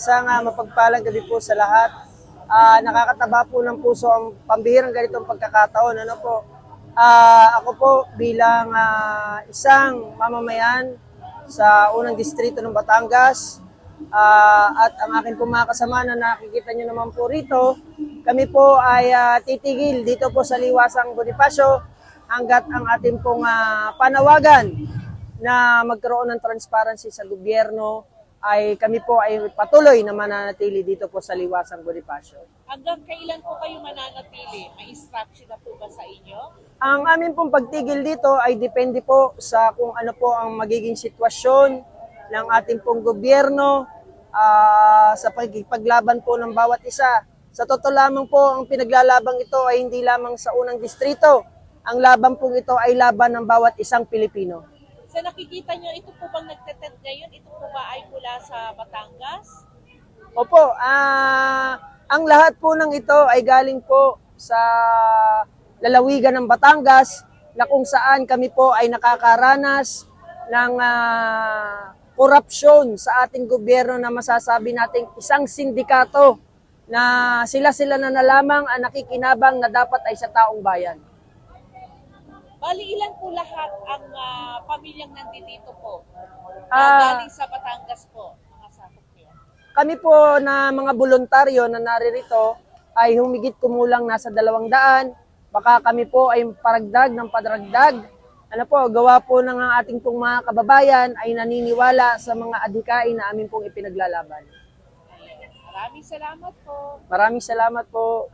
Isang mapagpalang gabi po sa lahat. Nakakataba po ng puso ang pambihirang ganitong pagkakataon. Ano po? Ako po bilang isang mamamayan sa unang distrito ng Batangas at ang akin po mga kasama na nakikita nyo naman po rito, kami po ay titigil dito po sa Liwasang Bonifacio hanggat ang ating pong panawagan na magkaroon ng transparency sa gobyerno ay kami po ay patuloy na mananatili dito po sa Liwasang Bonifacio. Hanggang kailan po kayo mananatili? May instruction na po ba sa inyo? Ang amin pong pagtigil dito ay depende po sa kung ano po ang magiging sitwasyon ng ating pong gobyerno sa paglaban po ng bawat isa. Sa totoo lamang po, ang pinaglalabang ito ay hindi lamang sa unang distrito. Ang laban pong ito ay laban ng bawat isang Pilipino. Sa nakikita nyo, ito po bang nagtetent ngayon? Ito po ba ay mula sa Batangas? Opo, ang lahat po ng ito ay galing po sa lalawigan ng Batangas na kung saan kami po ay nakakaranas ng korupsyon sa ating gobyerno na masasabi nating isang sindikato na sila na lamang ang nakikinabang na dapat ay sa taong bayan. Bali, ilan po lahat ang pamilyang nandito po? Galing sa Batangas po, mga sakop niyo. Kami po na mga voluntaryo na naririto ay humigit kumulang nasa 200. Baka kami po ay paragdag ng padragdag. Ano po, gawa po ng ating pong mga kababayan ay naniniwala sa mga adhikain na amin pong ipinaglalaban. Maraming salamat po. Maraming salamat po.